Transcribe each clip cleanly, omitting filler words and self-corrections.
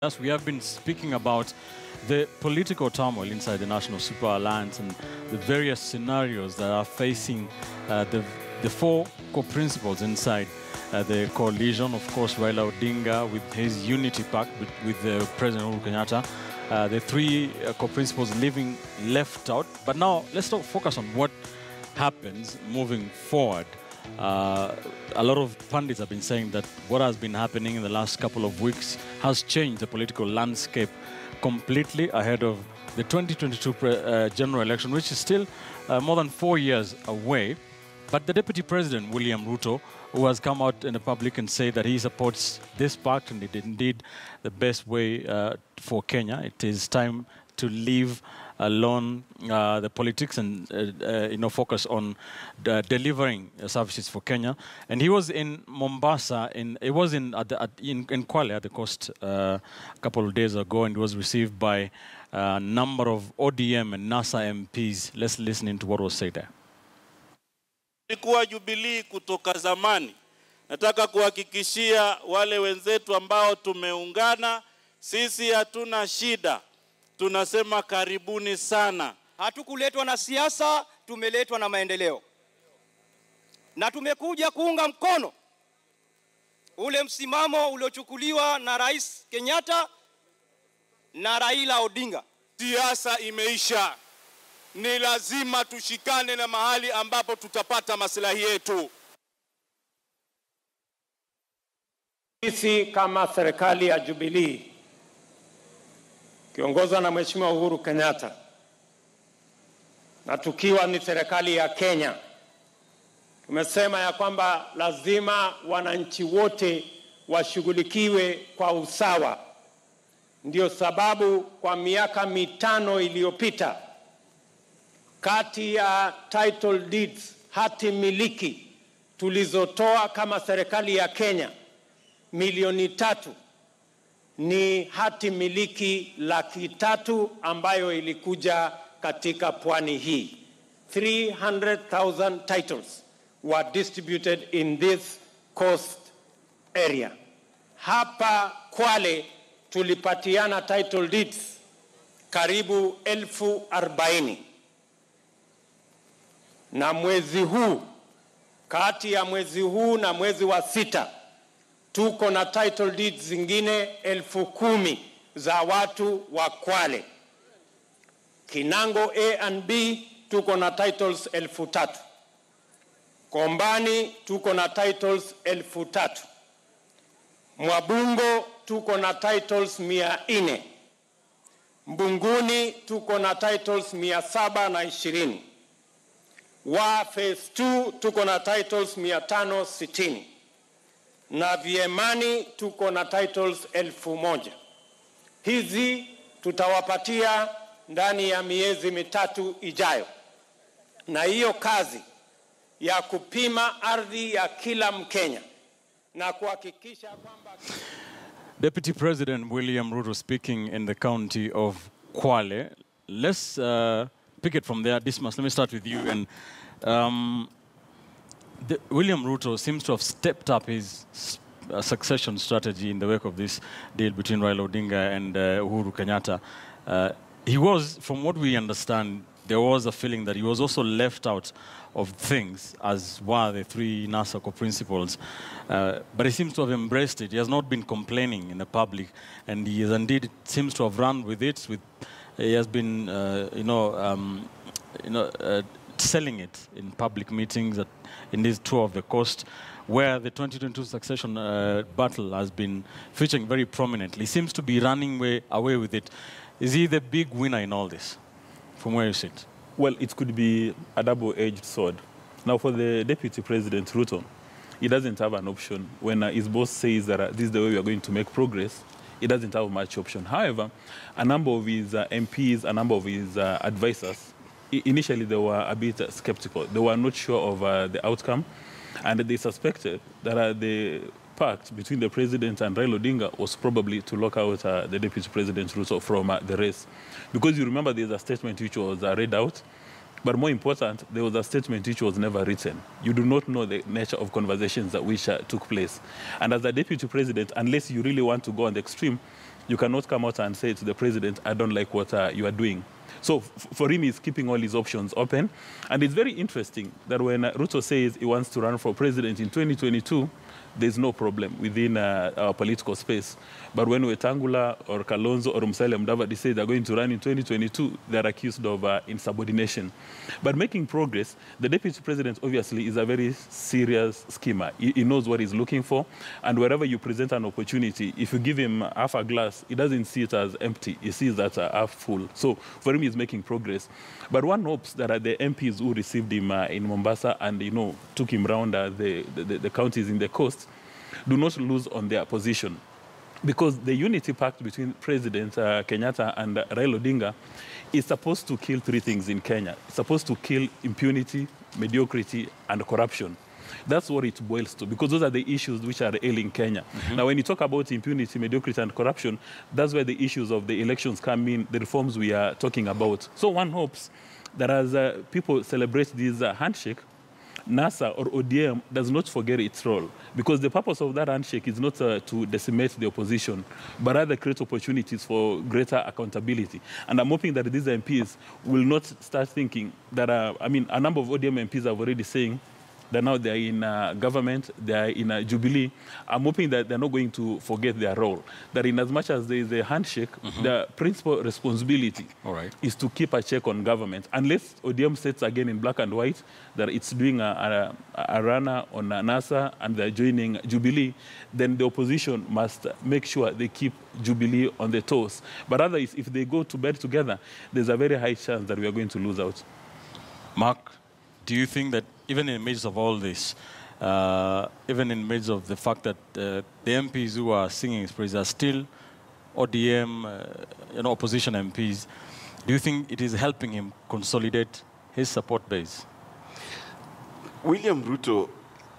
Yes, we have been speaking about the political turmoil inside the National Super Alliance and the various scenarios that are facing the four co-principals inside the coalition. Of course, Raila Odinga with his unity pact with President Uhuru Kenyatta. The three co-principals left out. But now let's focus on what happens moving forward. A lot of pundits have been saying that what has been happening in the last couple of weeks has changed the political landscape completely ahead of the 2022 general election, which is still more than 4 years away. But the Deputy President, William Ruto, who has come out in the public and said that he supports this pact and it is indeed the best way for Kenya. It is time to leave alone the politics and focus on delivering services for Kenya. And he was in Mombasa. He was in Kwale at the coast a couple of days ago, and was received by a number of ODM and NASA MPs. Let's listen into what was said there. Kwa Jubilee kutoka zamani, nataka kuhakikishia wale wenzetu ambao tumeungana, sisi hatuna shida. Tunasema karibuni sana. Hatukuletwa na siasa, tumeletwa na maendeleo. Na tumekuja kuunga mkono ule msimamo uliochukuliwa na Rais Kenyatta na Raila Odinga. Siasa imeisha. Ni lazima tushikane na mahali ambapo tutapata maslahi yetu. Sisi kama serikali ya Jubilee kiongozwa na Mheshimiwa Uhuru Kenyatta na tukiwa ni serikali ya Kenya, tumesema ya kwamba lazima wananchi wote washughulikiwe kwa usawa. Ndio sababu kwa miaka 5 iliyopita, kati ya title deeds, hati miliki tulizotoa kama serikali ya Kenya, 3 milioni, ni hati miliki 300,000 ambayo ilikuja katika pwani hii. 300,000 titles were distributed in this coast area. Hapa Kwale tulipatiana title deeds karibu 40,000. Na mwezi huu, kati ya mwezi huu na mwezi wa 6, tuko na title deeds zingine 10,000 za watu wa Kwale. Kinango A and B tuko na titles 3,000. Kombani tuko na titles 3,000. Mwabungo tuko na titles 400. Mbunguni tuko na titles 720. Wa phase 2 tuko na titles 560. Na Viemani tuko na titles 1,000. Hizi tutawapatia ndani ya miezi 3 ijayo. Na hiyo kazi ya kupima ardhi ya kila Mkenya na kuhakikisha kwamba Deputy President William Ruto speaking in the county of Kwale. Let's pick it from there. Dismas, let me start with you. And William Ruto seems to have stepped up his succession strategy in the wake of this deal between Raila Odinga and Uhuru Kenyatta. He was, from what we understand, there was a feeling that he was also left out of things, as were the three NASA co-principals. But he seems to have embraced it. He has not been complaining in the public, and he is indeed seems to have run with it. He has been, selling it in public meetings in this tour of the coast, where the 2022 succession battle has been featuring very prominently. He seems to be running away with it. Is he the big winner in all this, from where you sit? Well, it could be a double-edged sword. Now, for the Deputy President Ruto, he doesn't have an option. When his boss says that this is the way we are going to make progress, he doesn't have much option. However, a number of his MPs, a number of his advisors, initially they were a bit skeptical. They were not sure of the outcome, and they suspected that the pact between the president and Raila Odinga was probably to lock out the Deputy President Ruto from the race. Because you remember there's a statement which was read out, but more important, there was a statement which was never written. You do not know the nature of conversations that which took place. And as the Deputy President, unless you really want to go on the extreme, You cannot come out and say to the president, I don't like what you are doing. So for him, he's keeping all his options open. And it's very interesting that when Ruto says he wants to run for president in 2022, there's no problem within our political space. But when Wetangula or Kalonzo or Musalia Mudavadi say they're going to run in 2022, they're accused of insubordination. But making progress, the deputy president obviously is a very serious schemer. He knows what he's looking for. And wherever you present an opportunity, if you give him half a glass, he doesn't see it as empty. He sees that half full. So for him, he's making progress. But one hopes that the MPs who received him in Mombasa and, took him around the counties in the coast do not lose on their position. Because the unity pact between President Kenyatta and Raila Odinga is supposed to kill three things in Kenya. It's supposed to kill impunity, mediocrity, and corruption. That's what it boils to, because those are the issues which are ailing Kenya. Mm-hmm. Now, when you talk about impunity, mediocrity, and corruption, that's where the issues of the elections come in, the reforms we are talking about. So one hopes that as people celebrate this handshake, NASA or ODM does not forget its role, because the purpose of that handshake is not to decimate the opposition, but rather create opportunities for greater accountability. And I'm hoping that these MPs will not start thinking that, a number of ODM MPs are already saying that now they're in government, they're in Jubilee. I'm hoping that they're not going to forget their role. That in as much as there is a handshake, the principal responsibility is to keep a check on government. Unless ODM states again in black and white that it's doing a runner on NASA and they're joining Jubilee, then the opposition must make sure they keep Jubilee on the toes. But otherwise, if they go to bed together, there's a very high chance that we are going to lose out. Mark, do you think that even in the midst of all this, even in the midst of the fact that the MPs who are singing his praise are still ODM, opposition MPs, do you think it is helping him consolidate his support base? William Ruto's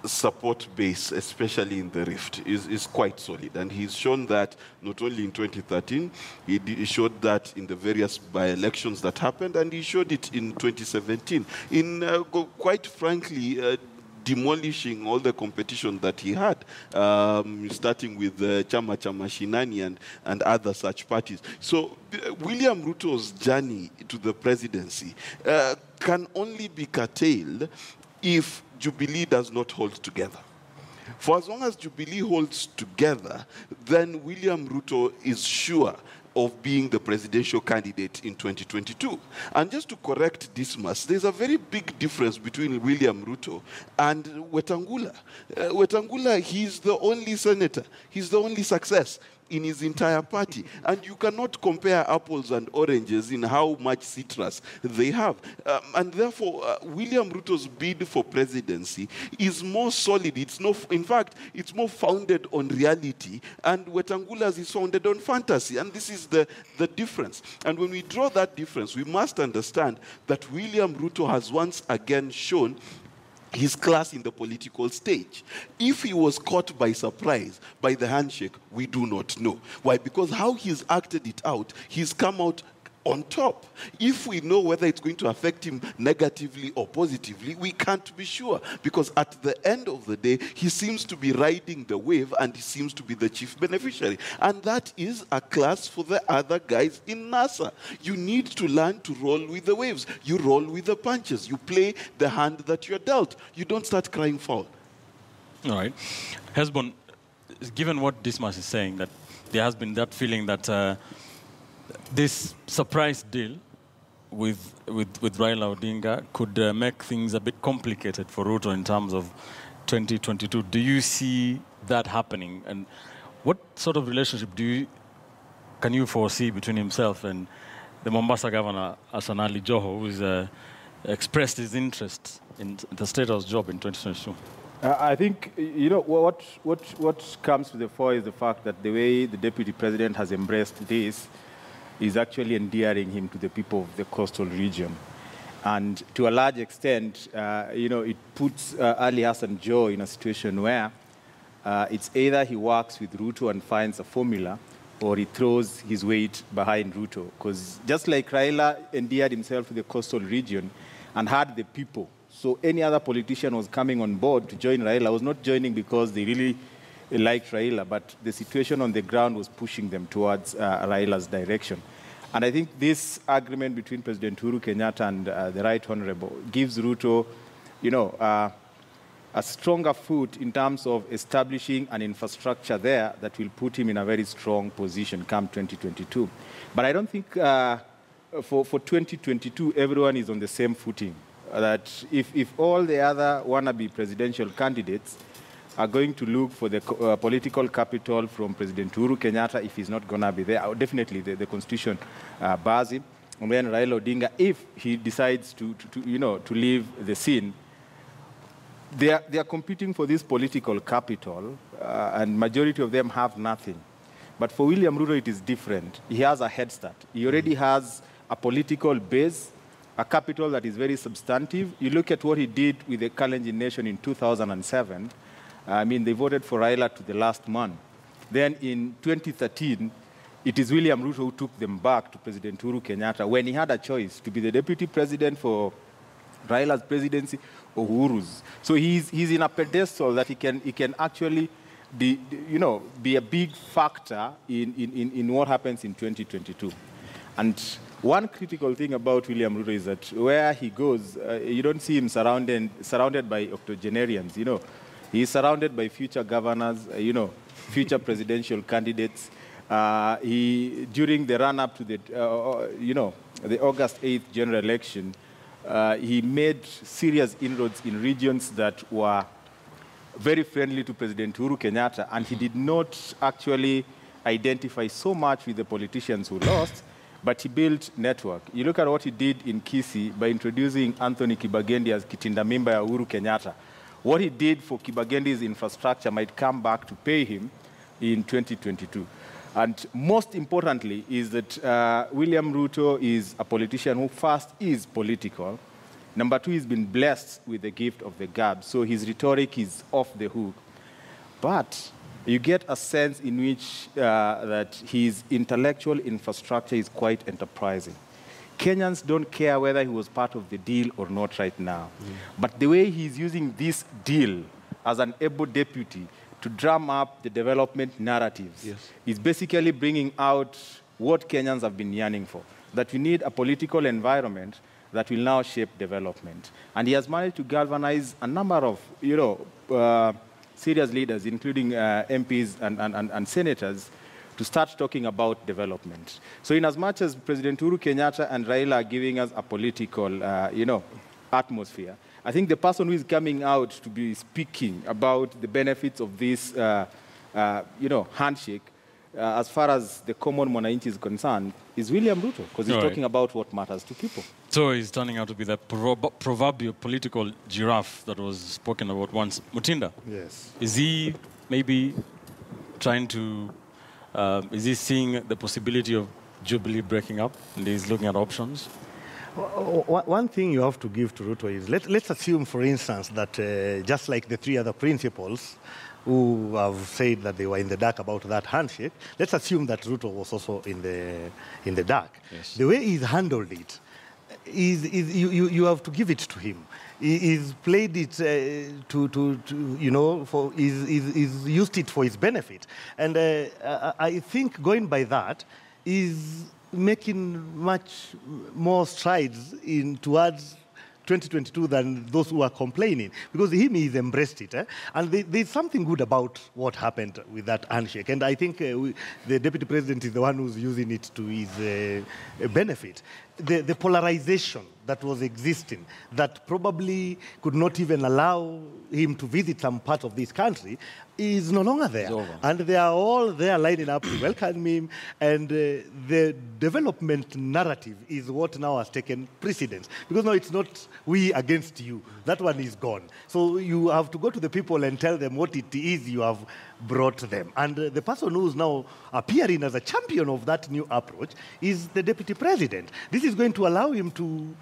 support base, especially in the Rift, is quite solid. And he's shown that not only in 2013, he showed that in the various by-elections that happened, and he showed it in 2017. In, quite frankly, demolishing all the competition that he had, starting with Chama Cha Mashinani and other such parties. So William Ruto's journey to the presidency can only be curtailed if Jubilee does not hold together. For as long as Jubilee holds together, then William Ruto is sure of being the presidential candidate in 2022. And just to correct Dismas, there's a very big difference between William Ruto and Wetangula. Wetangula, he's the only senator. He's the only success in his entire party. And you cannot compare apples and oranges in how much citrus they have. And therefore, William Ruto's bid for presidency is more solid. In fact, it's more founded on reality. And Wetangula's is founded on fantasy. And this is the difference. And when we draw that difference, we must understand that William Ruto has once again shown his class in the political stage. If he was caught by surprise by the handshake, we do not know. Why? Because how he's acted it out, he's come out on top. If we know whether it's going to affect him negatively or positively, we can't be sure. Because at the end of the day, he seems to be riding the wave and he seems to be the chief beneficiary. And that is a class for the other guys in NASA. You need to learn to roll with the waves. You roll with the punches. You play the hand that you're dealt. You don't start crying foul. All right. Hesbon, given what Dismas is saying, that there has been that feeling that this surprise deal with Raila Odinga could make things a bit complicated for Ruto in terms of 2022. Do you see that happening? And what sort of relationship can you foresee between himself and the Mombasa governor, Hassan Ali Joho, who has expressed his interest in the State House job in 2022? I think, what comes to the fore is the fact that the way the deputy president has embraced this is actually endearing him to the people of the coastal region. And to a large extent, it puts Ali Hassan Joho in a situation where it's either he works with Ruto and finds a formula, or he throws his weight behind Ruto. Because just like Raila endeared himself to the coastal region and had the people, so any other politician was coming on board to join Raila was not joining because they really liked Raila, but the situation on the ground was pushing them towards Raila's direction. And I think this agreement between President Uhuru Kenyatta and the Right Honorable gives Ruto, a stronger foot in terms of establishing an infrastructure there that will put him in a very strong position come 2022. But I don't think for 2022, everyone is on the same footing. That if all the other wannabe presidential candidates are going to look for the political capital from President Uhuru Kenyatta, if he's not going to be there, definitely the Constitution bars him. And then Raila Odinga, if he decides to leave the scene, they are competing for this political capital, and majority of them have nothing. But for William Ruto, it is different. He has a head start. He already has a political base, a capital that is very substantive. You look at what he did with the Kalenjin Nation in 2007. I mean, they voted for Raila to the last man. Then in 2013, it is William Ruto who took them back to President Uhuru Kenyatta when he had a choice to be the deputy president for Raila's presidency or Uhuru's. So he's in a pedestal that he can actually be a big factor in what happens in 2022. And one critical thing about William Ruto is that where he goes, you don't see him surrounded by octogenarians. He's surrounded by future governors, future presidential candidates. During the run-up to the August 8th general election, he made serious inroads in regions that were very friendly to President Uhuru Kenyatta, and he did not actually identify so much with the politicians who lost, but he built network. You look at what he did in Kisii by introducing Anthony Kibagendi as Kitinda Mimba ya Uhuru Kenyatta. What he did for Kibagendi's infrastructure might come back to pay him in 2022. And most importantly is that William Ruto is a politician who first is political. Number two, he's been blessed with the gift of the gab, so his rhetoric is off the hook. But you get a sense in which that his intellectual infrastructure is quite enterprising. Kenyans don't care whether he was part of the deal or not right now. But the way he's using this deal as an able deputy to drum up the development narratives is basically bringing out what Kenyans have been yearning for, that we need a political environment that will now shape development. And he has managed to galvanize a number of serious leaders, including MPs and senators, to start talking about development. So in as much as President Uhuru Kenyatta and Raila are giving us a political, atmosphere, I think the person who is coming out to be speaking about the benefits of this, handshake, as far as the common mwananchi is concerned, is William Ruto, because he's talking about what matters to people. So he's turning out to be the proverbial political giraffe that was spoken about once. Mutinda? Yes. Is he maybe trying to, is he seeing the possibility of Jubilee breaking up and he's looking at options? One thing you have to give to Ruto is, let's assume, for instance, that just like the three other principals who have said that they were in the dark about that handshake, let's assume that Ruto was also in the dark. Yes. The way he's handled it you have to give it to him. He's played it he's used it for his benefit. And I think going by that is making much more strides towards 2022 than those who are complaining, because he's embraced it. And there's something good about what happened with that handshake. And I think the Deputy President is the one who's using it to his benefit. The polarization that was existing, that probably could not even allow him to visit some part of this country, is no longer there. And they are all there lining up to welcome him. And the development narrative is what now has taken precedence. Because now it's not we against you. That one is gone. So you have to go to the people and tell them what it is you have brought them. And the person who's now appearing as a champion of that new approach is the Deputy President. This is going to allow him to,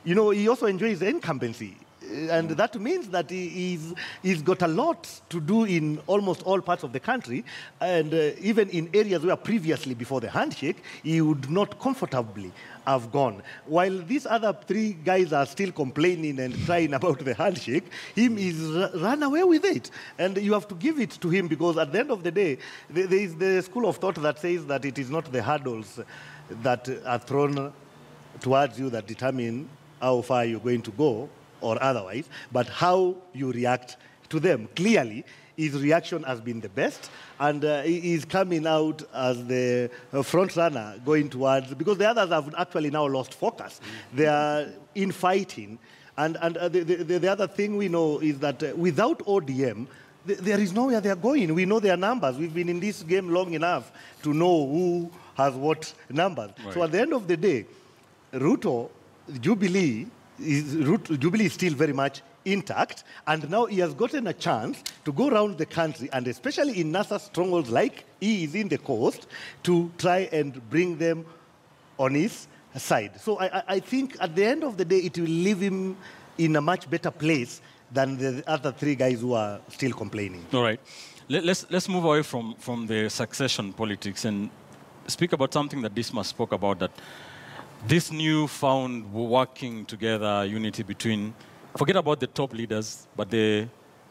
he also enjoys the incumbency And that means that he's got a lot to do in almost all parts of the country, and even in areas where previously, before the handshake, he would not comfortably have gone. While these other three guys are still complaining and crying about the handshake, he's run away with it. And you have to give it to him, because at the end of the day, there is the school of thought that says that it is not the hurdles that are thrown towards you that determine how far you're going to go, or otherwise, but how you react to them. Clearly, his reaction has been the best, and he is coming out as the front runner going towards, because the others have actually now lost focus. They are infighting, and the other thing we know is that without ODM, there is nowhere they are going. We know their numbers. We've been in this game long enough to know who has what numbers. Right. So at the end of the day, Ruto, Jubilee is still very much intact, and now he has gotten a chance to go around the country, and especially in NASA strongholds like he is in the coast, to try and bring them on his side. So I think at the end of the day, it will leave him in a much better place than the other three guys who are still complaining. All right. Let's move away from the succession politics and speak about something that Dismas spoke about, that this newfound working together, unity between, forget about the top leaders, but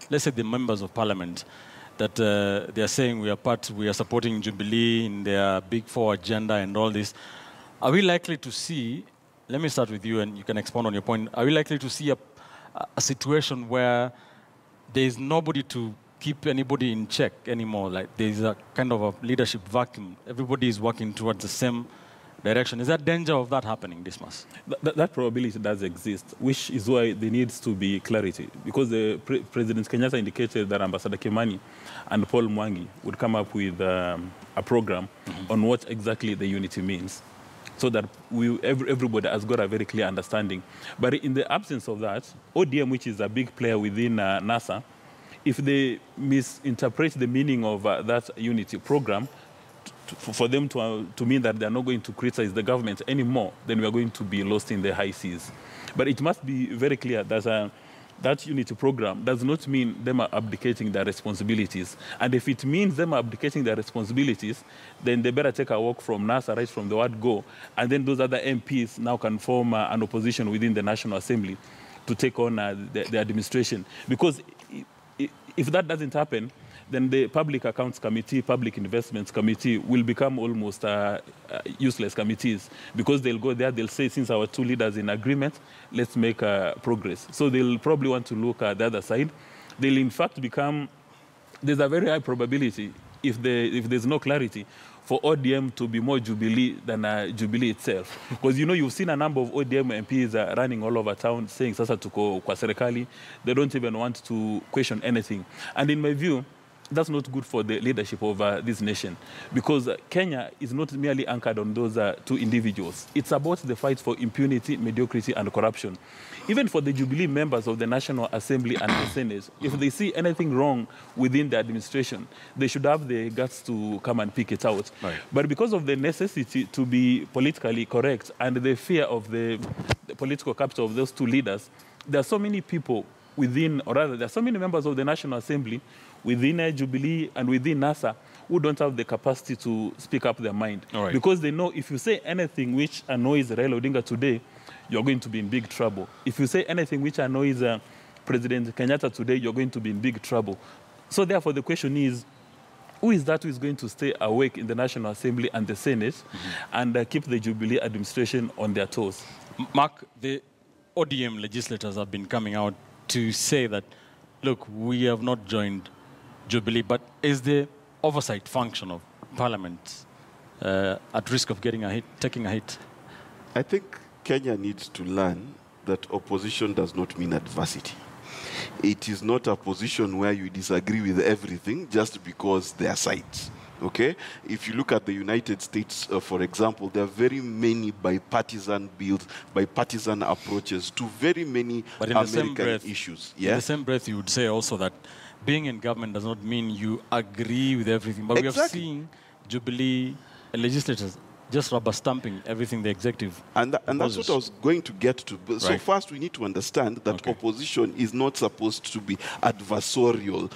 let's say the members of parliament, that they are saying we are supporting Jubilee in their Big Four agenda and all this. Are we likely to see, let me start with you and you can expound on your point, are we likely to see a situation where there is nobody to keep anybody in check anymore? Like there is a kind of a leadership vacuum. Everybody is working towards the same direction. Is there danger of that happening, Dismas? That probability does exist, which is why there needs to be clarity. Because President Kenyatta indicated that Ambassador Kimani and Paul Mwangi would come up with a program on what exactly the unity means, so that everybody has got a very clear understanding. But in the absence of that, ODM, which is a big player within NASA, if they misinterpret the meaning of that unity program, for them to mean that they're not going to criticize the government anymore, then we are going to be lost in the high seas. But it must be very clear that that unity program does not mean them abdicating their responsibilities. And if it means them abdicating their responsibilities, then they better take a walk from NASA right from the word go, and then those other MPs now can form an opposition within the National Assembly to take on the administration. Because if that doesn't happen, then the Public Accounts Committee, Public Investments Committee will become almost useless committees, because they'll go there, they'll say, since our two leaders in agreement, let's make progress. So they'll probably want to look at the other side. They'll in fact become, there's a very high probability, if there's no clarity, for ODM to be more Jubilee than Jubilee itself. Because, you know, you've seen a number of ODM MPs running all over town saying, sasa tuko kwa serikali. They don't even want to question anything. And in my view, that's not good for the leadership of this nation, because Kenya is not merely anchored on those two individuals. It's about the fight for impunity, mediocrity, and corruption. Even for the Jubilee members of the National Assembly and the Senate, if they see anything wrong within the administration, they should have the guts to come and pick it out. Right. But because of the necessity to be politically correct and the fear of the political capital of those two leaders, there are so many people within, or rather, there are so many members of the National Assembly within Jubilee and within NASA who don't have the capacity to speak up their mind. Right. Because they know if you say anything which annoys Raila Odinga today, you're going to be in big trouble. If you say anything which annoys President Kenyatta today, you're going to be in big trouble. So therefore, the question is, who is that who is going to stay awake in the National Assembly and the Senate and keep the Jubilee administration on their toes? Mark, the ODM legislators have been coming out to say that, look, we have not joined Jubilee, but is the oversight function of Parliament at risk of taking a hit? I think Kenya needs to learn that opposition does not mean adversity. It is not a position where you disagree with everything just because there are sides. Okay? If you look at the United States, for example, there are very many bipartisan bills, bipartisan approaches to very many American issues. Yeah? In the same breath, you would say also that being in government does not mean you agree with everything. But we have seen Jubilee legislators just rubber stamping everything the executive And that's what I was going to get to. So Right. first, we need to understand that opposition is not supposed to be adversarial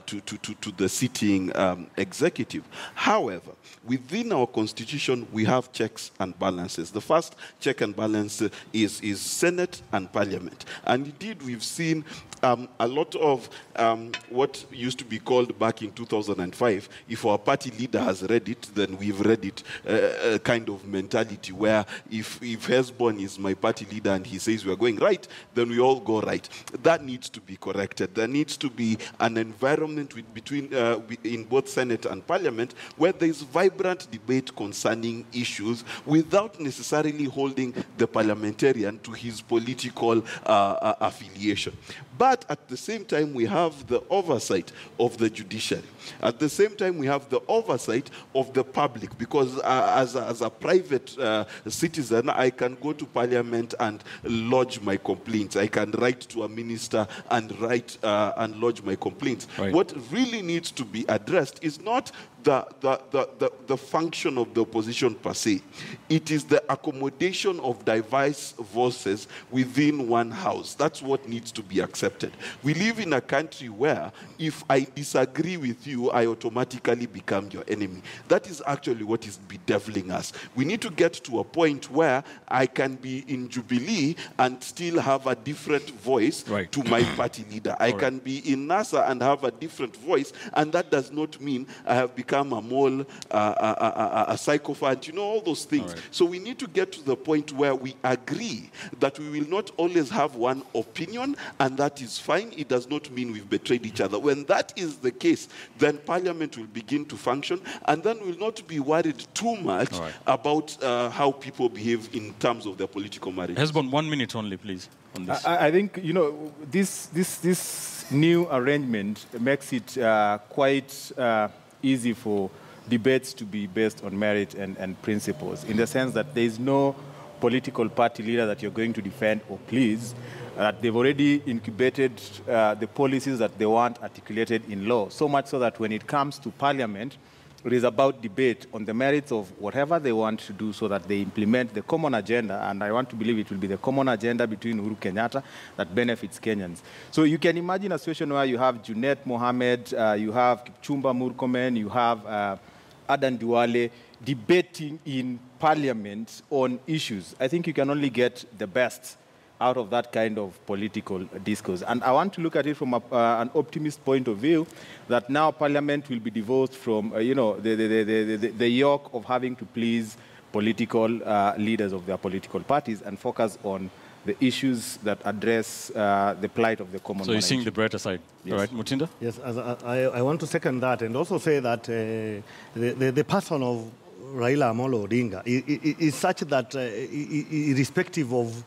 to the sitting executive. However, within our constitution, we have checks and balances. The first check and balance is Senate and Parliament. And indeed, we've seen a lot of what used to be called back in 2005, if our party leader has read it, then we've read it, kind of mentality where if Hezbollah is my party leader and he says we're going right, then we all go right. That needs to be corrected. There needs to be an environment in both Senate and Parliament where there is vibrant debate concerning issues without necessarily holding the parliamentarian to his political affiliation. But at the same time, we have the oversight of the judiciary. At the same time, we have the oversight of the public, because as a private citizen, I can go to Parliament and lodge my complaints. I can write to a minister and lodge my complaints. Right. What really needs to be addressed is not the function of the opposition per se. It is the accommodation of diverse voices within one house. That's what needs to be accepted. We live in a country where if I disagree with you, I automatically become your enemy. That is actually what is bedeviling us. We need to get to a point where I can be in Jubilee and still have a different voice to my party leader. I can be in NASA and have a different voice, and that does not mean I have become a mole, a psychopath, all those things. So we need to get to the point where we agree that we will not always have one opinion, and that is fine. It does not mean we've betrayed each other. When that is the case, then Parliament will begin to function, and then we'll not be worried too much about how people behave in terms of their political marriage. Hezbollah, 1 minute only, please, on this. I think, this new arrangement makes it quite easy for debates to be based on merit and principles, in the sense that there is no political party leader that you're going to defend or please. They've already incubated the policies that they want articulated in law, so much so that when it comes to Parliament, it is about debate on the merits of whatever they want to do so that they implement the common agenda, and I want to believe it will be the common agenda between Uhuru Kenyatta that benefits Kenyans. So you can imagine a situation where you have Junet Mohammed, you have Kipchumba Murkomen, you have Adan Duale debating in Parliament on issues. I think you can only get the best out of that kind of political discourse. And I want to look at it from an optimist point of view, that now Parliament will be divorced from, the yoke of having to please political leaders of their political parties and focus on the issues that address the plight of the common man. So you're seeing the brighter side. Yes. All right, Mutinda? Yes, I want to second that and also say that the person of Raila Amolo Odinga is such that irrespective of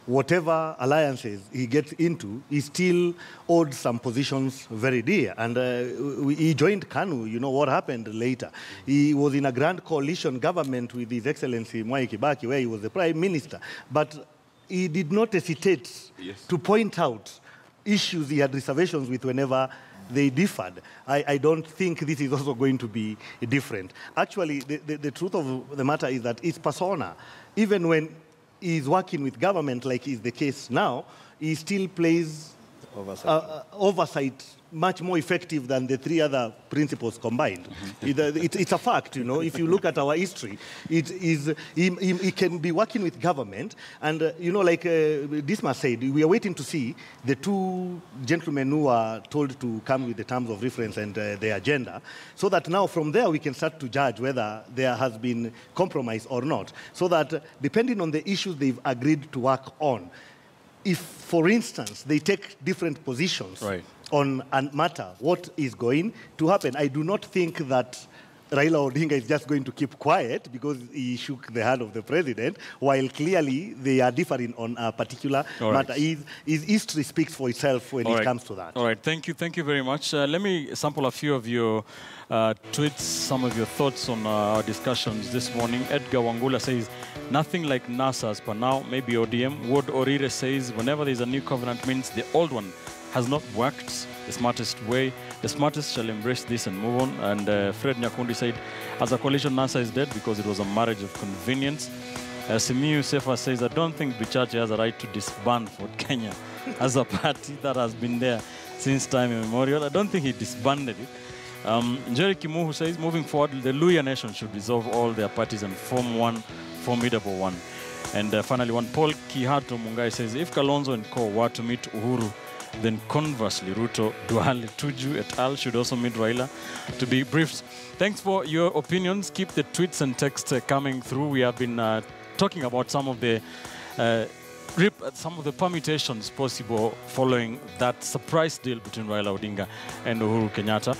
whatever alliances he gets into, he still owed some positions very dear. And he joined KANU, you know what happened later. He was in a grand coalition government with His Excellency Mwai Kibaki, where he was the Prime Minister. But he did not hesitate to point out issues he had reservations with whenever they differed. I don't think this is also going to be different. Actually, the truth of the matter is that his persona, even when he's working with government, like is the case now, he still plays oversight much more effective than the three other principles combined. It's a fact, If you look at our history, he can be working with government, and like Dismas said, we are waiting to see the two gentlemen who are told to come with the terms of reference and the agenda, so that now from there we can start to judge whether there has been compromise or not, so that depending on the issues they've agreed to work on, if, for instance, they take different positions on a matter, what is going to happen? I do not think that Raila Odinga is just going to keep quiet because he shook the hand of the president, while clearly they are differing on a particular matter. His history speaks for itself when it comes to that. All right, thank you very much. Let me sample a few of your tweets, some of your thoughts on our discussions this morning. Edgar Wangula says, nothing like NASA as per now, maybe ODM. Ward Orire says, whenever there's a new covenant means the old one has not worked the smartest way. The smartest shall embrace this and move on. And Fred Nyakundi said, as a coalition, NASA is dead because it was a marriage of convenience. Simiyu Sefa says, I don't think Bichache has a right to disband Ford Kenya as a party that has been there since time immemorial. I don't think he disbanded it. Njeri Kimuhu says, moving forward, the Luhya nation should dissolve all their parties and form one formidable one. And finally, one Paul Kihato Mungai says, if Kalonzo and Co were to meet Uhuru, then conversely, Ruto, Duale, Tuju et al. Should also meet Raila to be briefed. Thanks for your opinions. Keep the tweets and texts coming through. We have been talking about some of the permutations possible following that surprise deal between Raila Odinga and Uhuru Kenyatta.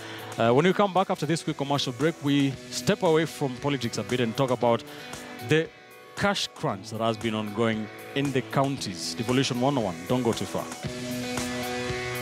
When we come back after this quick commercial break, we step away from politics a bit and talk about the cash crunch that has been ongoing in the counties. Devolution 101. Don't go too far.